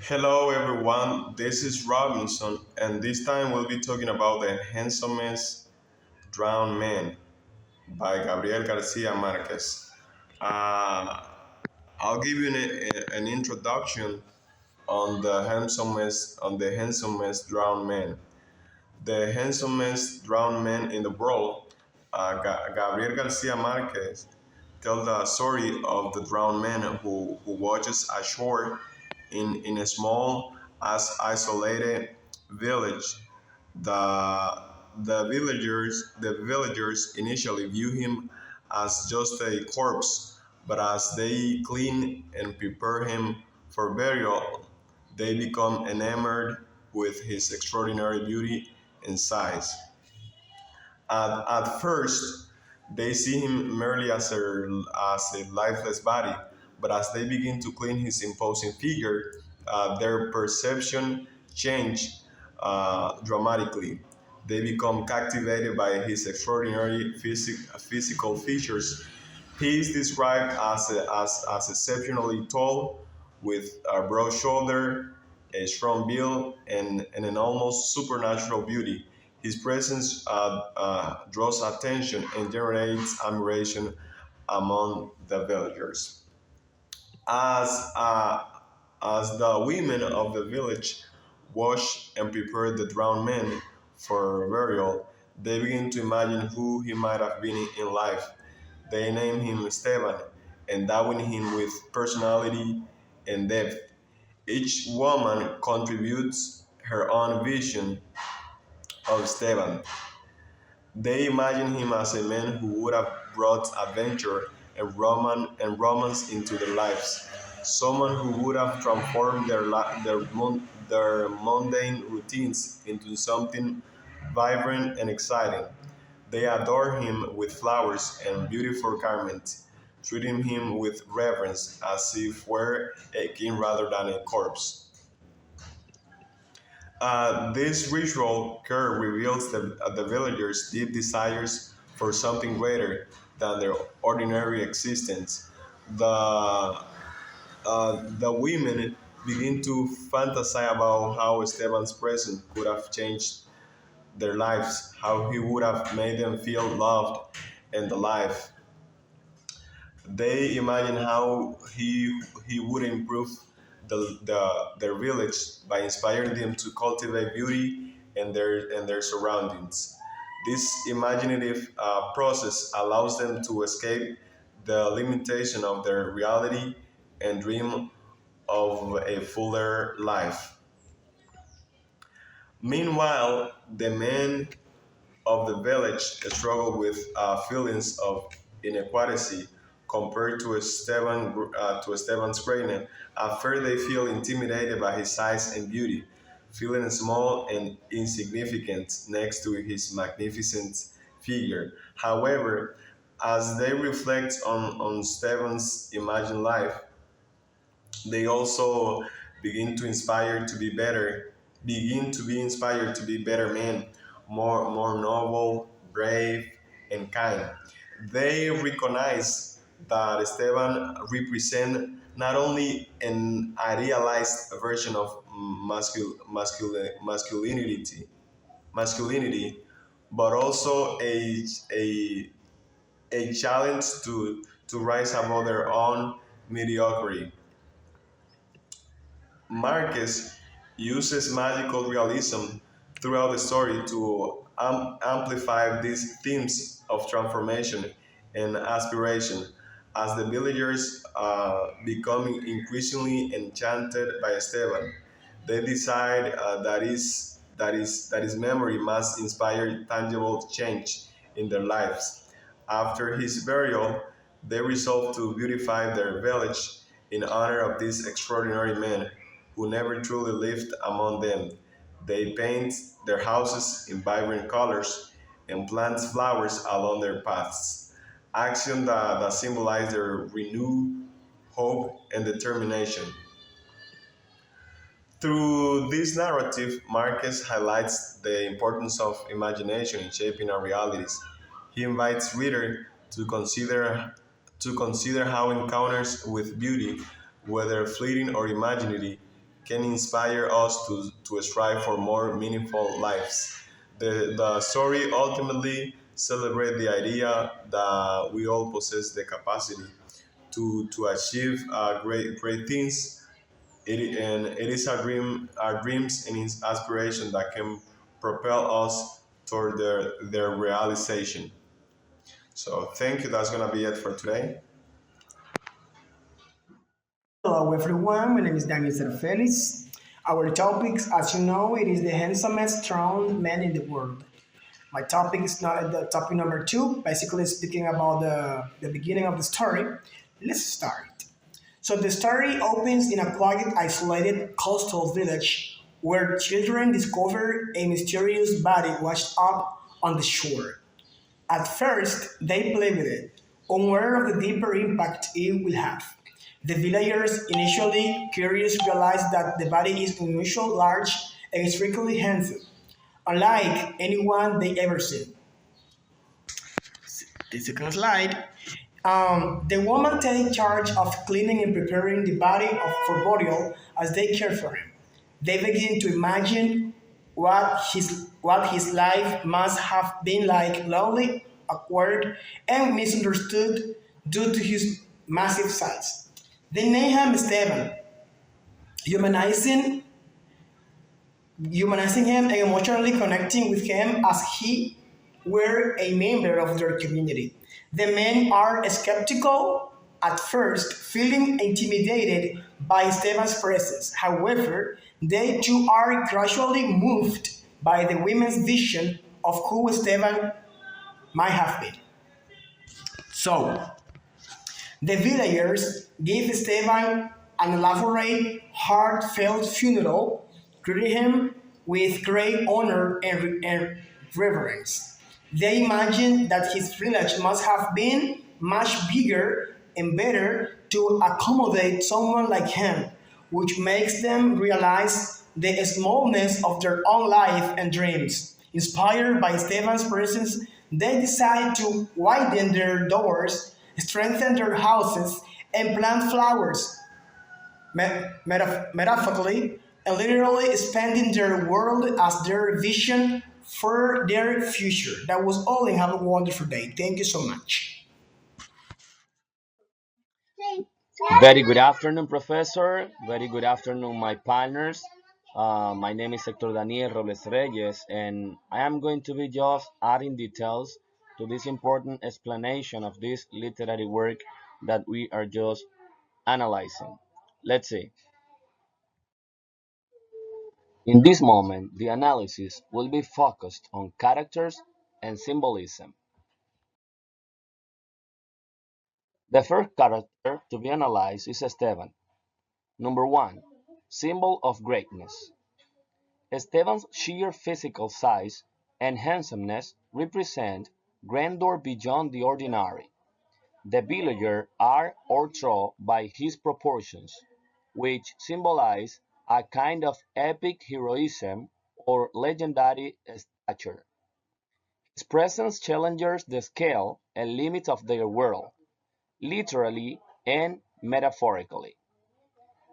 Hello everyone, this is Robinson, and this time we'll be talking about The Handsomest Drowned Man by Gabriel Garcia Marquez. Uh, I'll give you an introduction on the handsomest drowned man. The handsomest drowned man in the world, Gabriel Garcia Marquez, tells the story of the drowned man who watches ashore in a small, as isolated village. The villagers initially view him as just a corpse, but as they clean and prepare him for burial, they become enamored with his extraordinary beauty and size. At first, they see him merely as a lifeless body, but as they begin to clean his imposing figure, their perception change dramatically. They become captivated by his extraordinary physical features. He is described as exceptionally tall, with a broad shoulder, a strong build, and an almost supernatural beauty. His presence draws attention and generates admiration among the villagers. As, uh, as the women of the village wash and prepare the drowned man for burial, they begin to imagine who he might have been in life. They name him Esteban, endowing him with personality and depth. Each woman contributes her own vision of Esteban. They imagine him as a man who would have brought adventure and romance into their lives, someone who would have transformed their mundane routines into something vibrant and exciting. They adore him with flowers and beautiful garments, treating him with reverence as if were a king rather than a corpse. This ritual care reveals the villagers' deep desires for something greater than their ordinary existence. The women begin to fantasize about how Esteban's presence could have changed their lives, how he would have made them feel loved and alive. They imagine how he would improve their village by inspiring them to cultivate beauty and their surroundings. This imaginative process allows them to escape the limitation of their reality and dream of a fuller life. Meanwhile, the men of the village struggle with feelings of inequality compared to Esteban's greatness. At first, they feel intimidated by his size and beauty, feeling small and insignificant next to his magnificent figure. However, as they reflect on Esteban's imagined life, they also begin to inspire to be better, begin to be inspired to be better men, more noble, brave, and kind. They recognize that Esteban represents not only an idealized version of masculinity, but also a challenge to rise above their own mediocrity. Marquez uses magical realism throughout the story to amplify these themes of transformation and aspiration. As the villagers become increasingly enchanted by Esteban, they decide that his memory must inspire tangible change in their lives. After his burial, they resolve to beautify their village in honor of this extraordinary man who never truly lived among them. They paint their houses in vibrant colors and plant flowers along their paths, action that symbolize their renewed hope and determination. Through this narrative, Marquez highlights the importance of imagination in shaping our realities. He invites reader to consider how encounters with beauty, whether fleeting or imaginary, can inspire us to strive for more meaningful lives. The story ultimately celebrates the idea that we all possess the capacity to achieve great things. And it is our dreams and its aspiration that can propel us toward their realization. So thank you. That's gonna be it for today. Hello everyone, my name is Daniel Felix. Our topics, as you know, it is the handsomest strong man in the world. My topic is not the topic number two, basically speaking about the beginning of the story. Let's start. So the story opens in a quiet, isolated coastal village where children discover a mysterious body washed up on the shore. At first, they play with it, unaware of the deeper impact it will have. The villagers, initially curious, realize that the body is unusually large and strictly handsome, unlike anyone they ever seen. The second slide. The woman takes charge of cleaning and preparing the body for burial as they care for him. They begin to imagine what his life must have been like, lonely, awkward, and misunderstood due to his massive size. They name him Esteban, humanizing humanizing him and emotionally connecting with him as he were a member of their community. The men are skeptical at first, feeling intimidated by Esteban's presence. However, they too are gradually moved by the women's vision of who Esteban might have been. So, the villagers give Esteban an elaborate, heartfelt funeral, treating him with great honor and reverence. They imagine that his village must have been much bigger and better to accommodate someone like him, which makes them realize the smallness of their own life and dreams. Inspired by Esteban's presence, they decide to widen their doors, strengthen their houses, and plant flowers, metaphorically and literally expanding their world as their vision for their future. That was all, and have a wonderful day. Thank you so much. Very good afternoon, Professor. Very good afternoon, my partners. My name is Hector Daniel Robles Reyes, and I am going to be just adding details to this important explanation of this literary work that we are just analyzing. Let's see. In this moment, the analysis will be focused on characters and symbolism. The first character to be analyzed is Esteban. Number one, symbol of greatness. Esteban's sheer physical size and handsomeness represent grandeur beyond the ordinary. The villagers are overthrown by his proportions, which symbolize a kind of epic heroism or legendary stature. His presence challenges the scale and limits of their world, literally and metaphorically.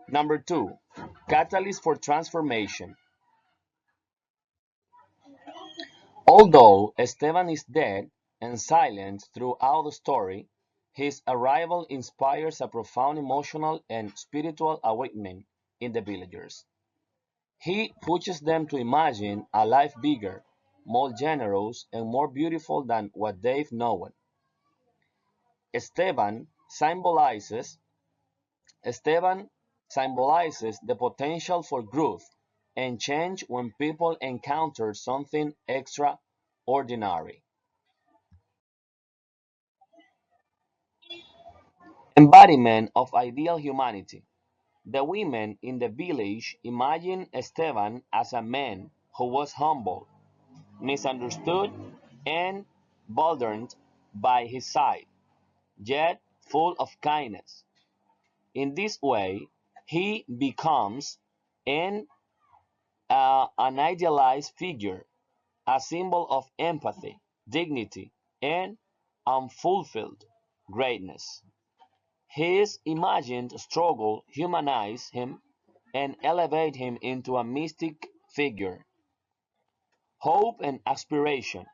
Number two, catalyst for transformation. Although Esteban is dead and silent throughout the story, his arrival inspires a profound emotional and spiritual awakening in the villagers. He pushes them to imagine a life bigger, more generous, and more beautiful than what they've known. Esteban symbolizes Esteban symbolizes the potential for growth and change when people encounter something extraordinary. Embodiment of ideal humanity. The women in the village imagine Esteban as a man who was humble, misunderstood, and burdened by his side, yet full of kindness. In this way, he becomes an, an idealized figure, a symbol of empathy, dignity, and unfulfilled greatness. His imagined struggle humanizes him and elevate him into a mystic figure. Hope and aspiration.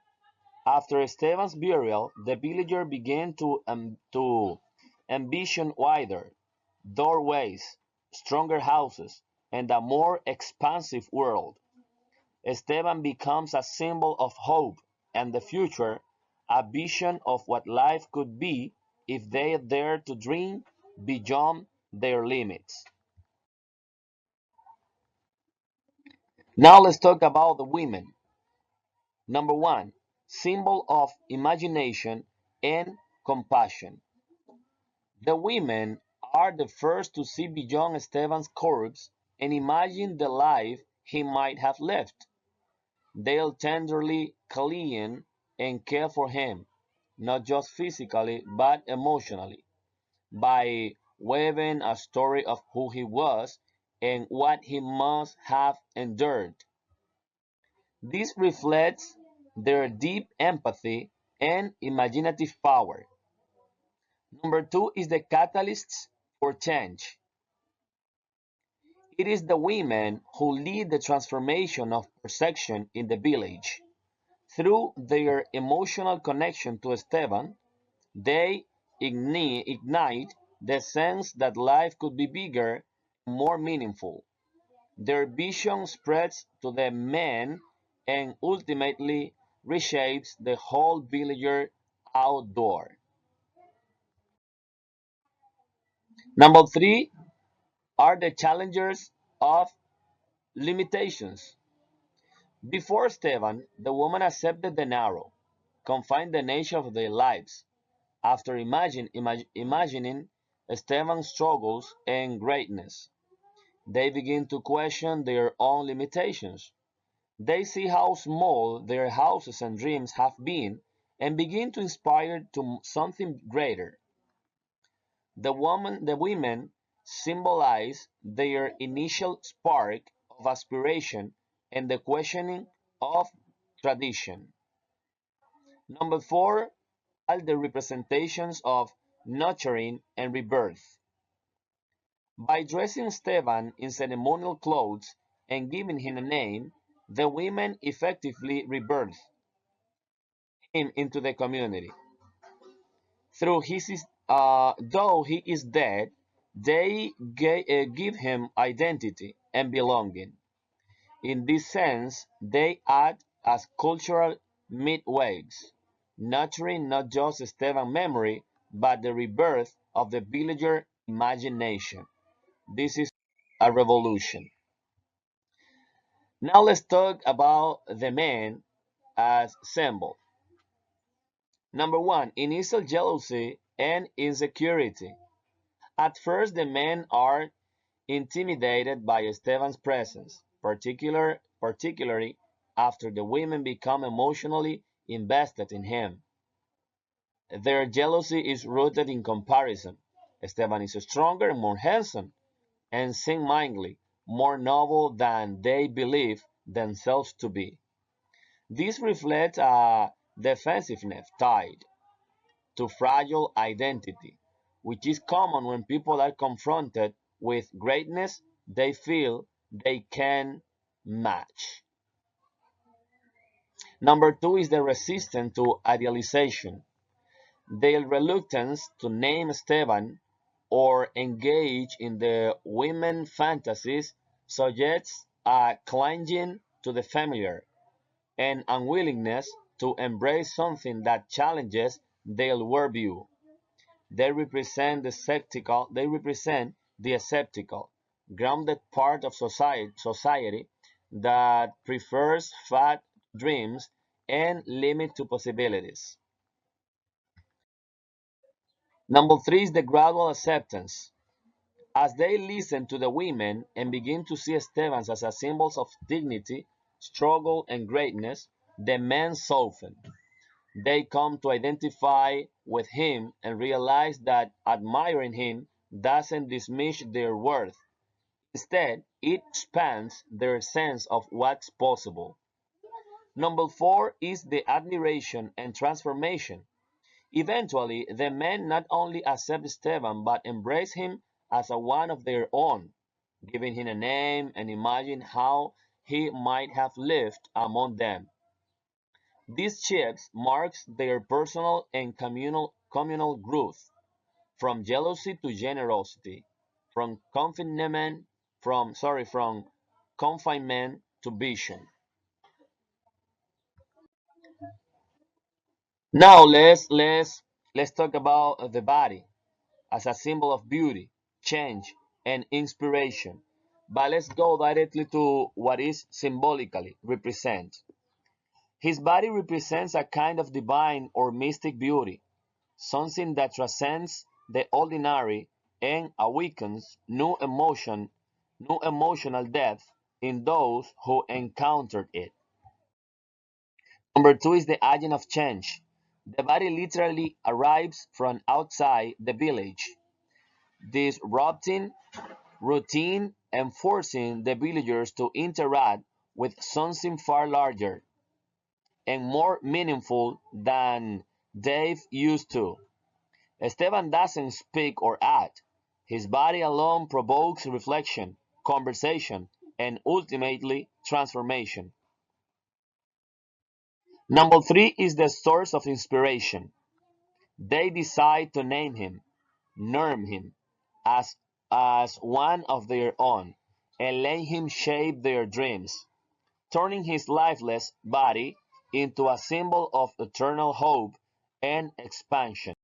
After Esteban's burial, the villagers began to ambition wider doorways, stronger houses, and a more expansive world. Esteban becomes a symbol of hope and the future, a vision of what life could be if they dare to dream beyond their limits. Now let's talk about the women. Number one, symbol of imagination and compassion. The women are the first to see beyond Esteban's corpse and imagine the life he might have lived. They'll tenderly clean and care for him, not just physically but emotionally, by weaving a story of who he was and what he must have endured. This reflects their deep empathy and imaginative power. Number two is the catalysts for change. It is the women who lead the transformation of perception in the village. Through their emotional connection to Esteban, they ignite the sense that life could be bigger and more meaningful. Their vision spreads to the men and ultimately reshapes the whole villager outdoor. Number three are the challengers of limitations. Before Esteban, the woman accepted the narrow, confined the nature of their lives. After imagining Esteban's struggles and greatness, they begin to question their own limitations. They see how small their houses and dreams have been and begin to inspire to something greater. The women symbolize their initial spark of aspiration and the questioning of tradition. Number four are the representations of nurturing and rebirth. By dressing Esteban in ceremonial clothes and giving him a name, the women effectively rebirth him into the community. Though he is dead, they give him identity and belonging. In this sense, they act as cultural midways, nurturing not just Esteban's memory, but the rebirth of the villager imagination. This is a revolution. Now let's talk about the man as symbol. Number one, initial jealousy and insecurity. At first, the men are intimidated by Esteban's presence, particularly after the women become emotionally invested in him. Their jealousy is rooted in comparison. Esteban is stronger and more handsome, and seemingly more noble than they believe themselves to be. This reflects a defensiveness tied to fragile identity, which is common when people are confronted with greatness they feel they can match. Number two is the resistance to idealization. Their reluctance to name Esteban or engage in the women fantasies suggests a clinging to the familiar and unwillingness to embrace something that challenges their worldview. They represent the skeptical, grounded part of society that prefers fat dreams and limit to possibilities. Number three is the gradual acceptance. As they listen to the women and begin to see Esteban as a symbol of dignity, struggle, and greatness, the men soften. They come to identify with him and realize that admiring him doesn't diminish their worth. Instead, it expands their sense of what's possible. Number four is the admiration and transformation. Eventually, the men not only accept Esteban but embrace him as a one of their own. giving him a name and imagine how he might have lived among them. This shift marks their personal and communal growth, from jealousy to generosity, from from confinement to vision. Now let's talk about the body as a symbol of beauty, change, and inspiration. But let's go directly to what is symbolically represent. His body represents a kind of divine or mystic beauty, something that transcends the ordinary and awakens new emotional depth in those who encountered it. Number two is the agent of change. The body literally arrives from outside the village, disrupting routine and forcing the villagers to interact with something far larger and more meaningful than they've used to. Esteban doesn't speak or act. His body alone provokes reflection, conversation, and ultimately transformation. Number three is the source of inspiration. They decide to name him as, as one of their own, and let him shape their dreams, turning his lifeless body into a symbol of eternal hope and expansion.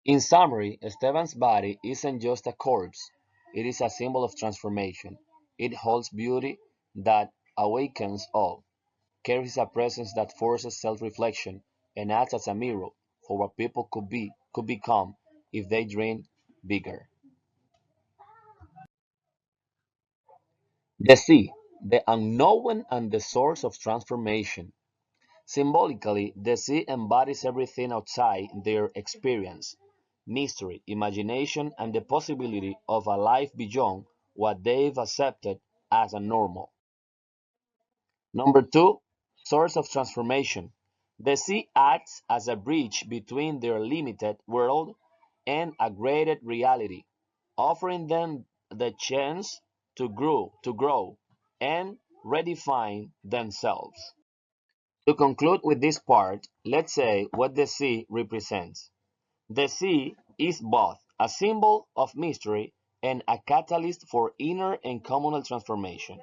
In summary, Esteban's body isn't just a corpse, it is a symbol of transformation. It holds beauty that awakens all, carries a presence that forces self-reflection, and acts as a mirror for what people could become if they dream bigger. The sea, the unknown and the source of transformation. Symbolically, the sea embodies everything outside their experience: mystery, imagination, and the possibility of a life beyond what they've accepted as a normal. Number two, source of transformation. The sea acts as a bridge between their limited world and a greater reality, offering them the chance to grow, and redefine themselves. To conclude with this part, let's say what the sea represents. The sea is both a symbol of mystery and a catalyst for inner and communal transformation.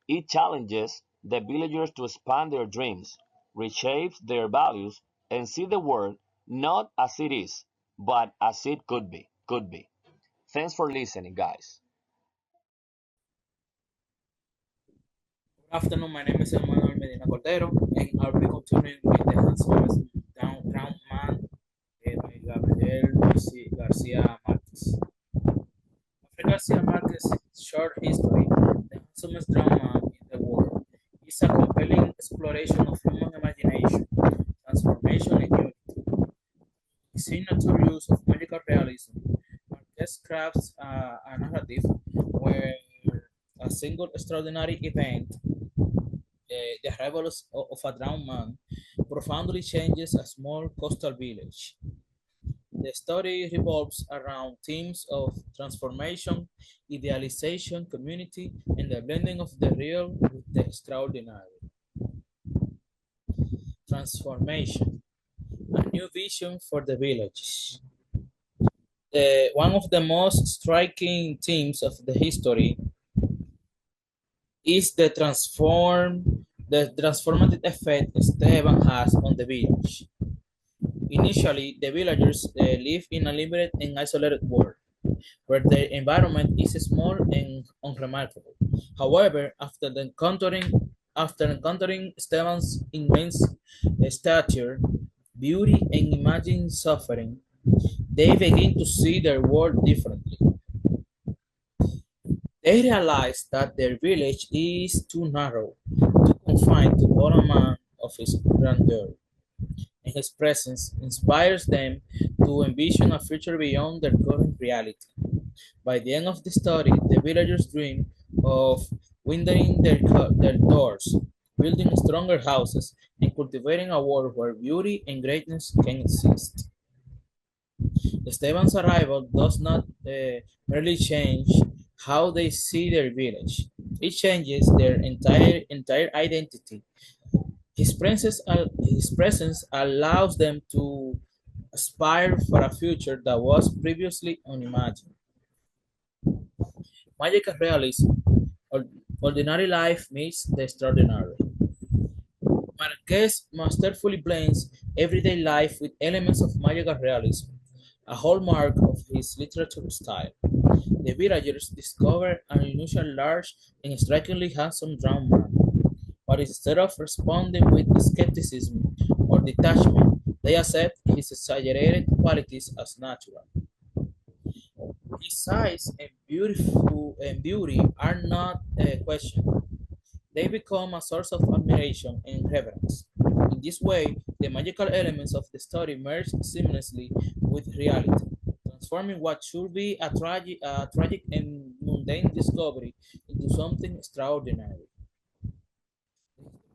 It challenges the villagers to expand their dreams, reshape their values, and see the world not as it is, but as it could be. Thanks for listening, guys. Good afternoon, my name is Emmanuel Medina Cordero, and I'll be continuing with the Handsomest Drowned Man by Gabriel Garcia Marquez. After Garcia Marquez's short history, The Handsomest Drowned Man in the World is a compelling exploration of human imagination, transformation, and unity. His signature use of magical realism, Marquez crafts a narrative where a single extraordinary event, the arrival of a drowned man, profoundly changes a small coastal village. The story revolves around themes of transformation, idealization, community, and the blending of the real with the extraordinary. Transformation, a new vision for the village. One of the most striking themes of the history is the transformative effect Esteban has on the village. Initially, the villagers live in a limited and isolated world, where their environment is small and unremarkable. However, after encountering Esteban's immense stature, beauty, and imagined suffering, they begin to see their world differently. They realize that their village is too narrow, too confined to one man of his grandeur, and his presence inspires them to envision a future beyond their current reality. By the end of the story, the villagers dream of winding their doors, building stronger houses, and cultivating a world where beauty and greatness can exist. Esteban's arrival does not merely change how they see their village. It changes their entire identity. His presence allows them to aspire for a future that was previously unimagined. Magical realism, or ordinary life meets the extraordinary. Marquez masterfully blends everyday life with elements of magical realism, a hallmark of his literature style. The villagers discover an unusually large and strikingly handsome drowned man, but instead of responding with skepticism or detachment, they accept his exaggerated qualities as natural. His size and beauty are not questioned. They become a source of admiration and reverence. In this way, the magical elements of the story merge seamlessly with reality, transforming what should be a tragic and mundane discovery into something extraordinary.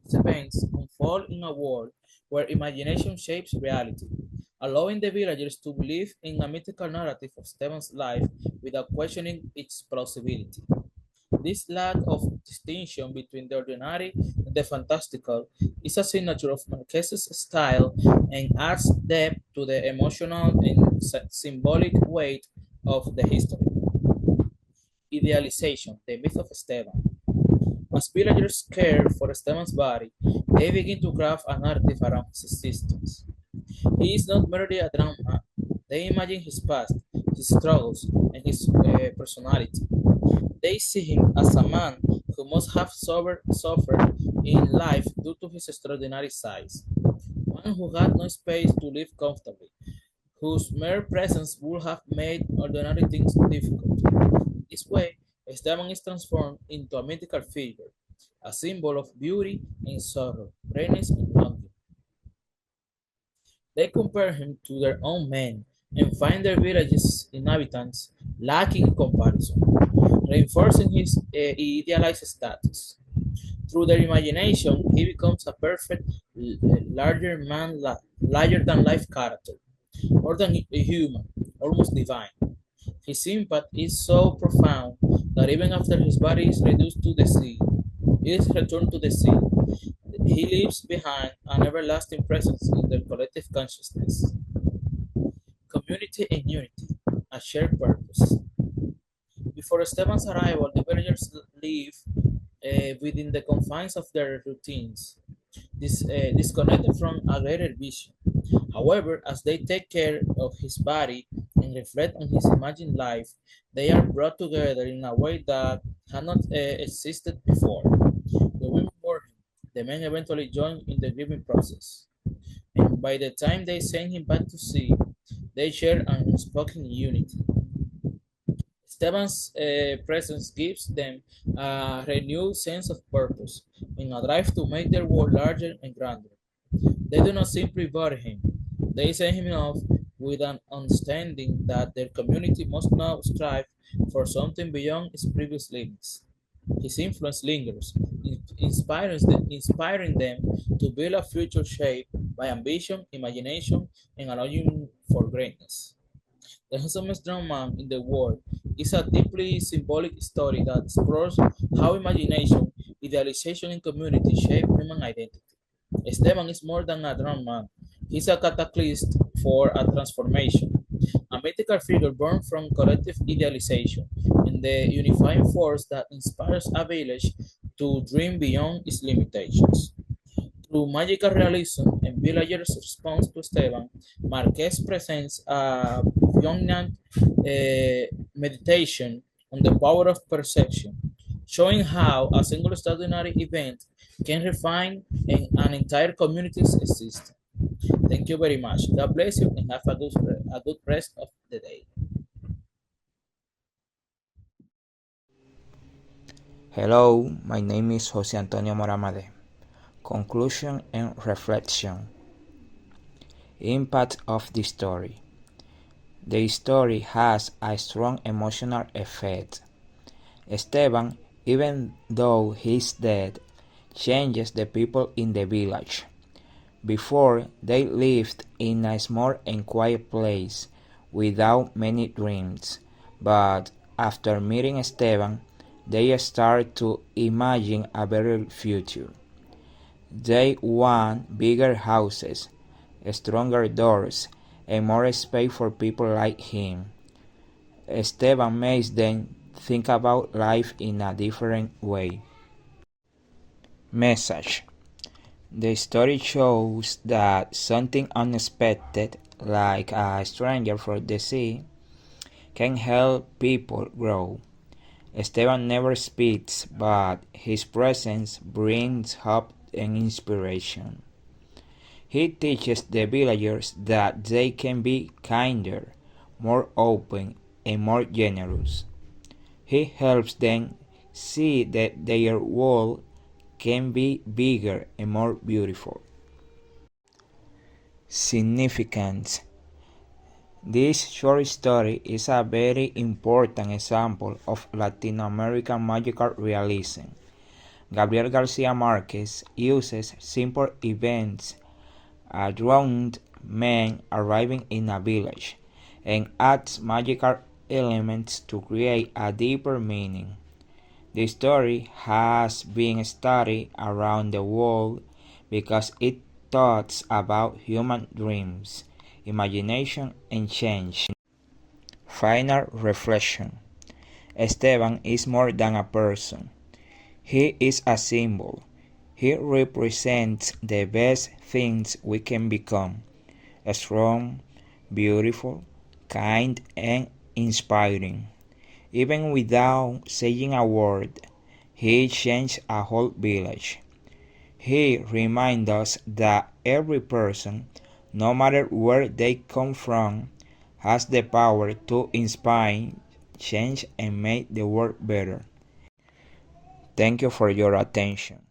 These events unfold in a world where imagination shapes reality, allowing the villagers to believe in a mythical narrative of Stephen's life without questioning its plausibility. This lack of distinction between the ordinary and the fantastical is a signature of Marquez's style and adds depth to the emotional and symbolic weight of the history. Idealization, the myth of Esteban. As villagers care for Esteban's body, they begin to craft a narrative around his existence. He is not merely a drama man. They imagine his past, his struggles, and his personality. They see him as a man who must have suffered in life due to his extraordinary size, one who had no space to live comfortably, whose mere presence would have made ordinary things difficult. This way, Esteban is transformed into a mythical figure, a symbol of beauty and sorrow, greatness and longing. They compare him to their own men and find their village's inhabitants lacking in comparison, reinforcing his idealized status. Through their imagination, he becomes a perfect, larger than life character, more than a human, almost divine. His impact is so profound that even after his body is reduced to the sea, is returned to the sea, he leaves behind an everlasting presence in their collective consciousness. Community and unity, a shared purpose. Before Esteban's arrival, the villagers live within the confines of their routines, disconnected from a greater vision. However, as they take care of his body and reflect on his imagined life, they are brought together in a way that had not existed before. The women mourn him, the men eventually join in the grieving process, and by the time they send him back to sea, they share an unspoken unity. Esteban's presence gives them a renewed sense of purpose and a drive to make their world larger and grander. They do not simply bury him, they send him off with an understanding that their community must now strive for something beyond its previous limits. His influence lingers, inspiring them to build a future shaped by ambition, imagination, and a longing for greatness. The handsomest young man in the world is a deeply symbolic story that explores how imagination, idealization, and community shape human identity. Esteban is more than a drowned man. He's a catalyst for a transformation, a mythical figure born from collective idealization, and the unifying force that inspires a village to dream beyond its limitations. Through magical realism and villagers' response to Esteban, Marquez presents a poignant meditation on the power of perception, showing how a single extraordinary event can refine an entire community's existence. Thank you very much. God bless you and have a good rest of the day. Hello, my name is Jose Antonio Moramade. Conclusion and reflection. Impact of the story. The story has a strong emotional effect. Esteban, even though he's dead, changes the people in the village. Before, they lived in a small and quiet place without many dreams, but After meeting Esteban, they start to imagine a better future. They want bigger houses, stronger doors, and more space for people like him. Esteban makes them think about life in a different way. Message: the story shows that something unexpected, like a stranger from the sea, can help people grow. Esteban never speaks, but his presence brings hope and inspiration. He teaches the villagers that they can be kinder, more open, and more generous. He helps them see that their world can be bigger and more beautiful. Significance: this short story is a very important example of Latin American magical realism. Gabriel Garcia Marquez uses simple events, a drowned man arriving in a village, and adds magical elements to create a deeper meaning. The story has been studied around the world because it talks about human dreams, imagination, and change. Final reflection: Esteban is more than a person. He is a symbol. He represents the best things we can become: strong, beautiful, kind, and inspiring. Even without saying a word, he changed a whole village. He reminds us that every person, no matter where they come from, has the power to inspire, change, and make the world better. Thank you for your attention.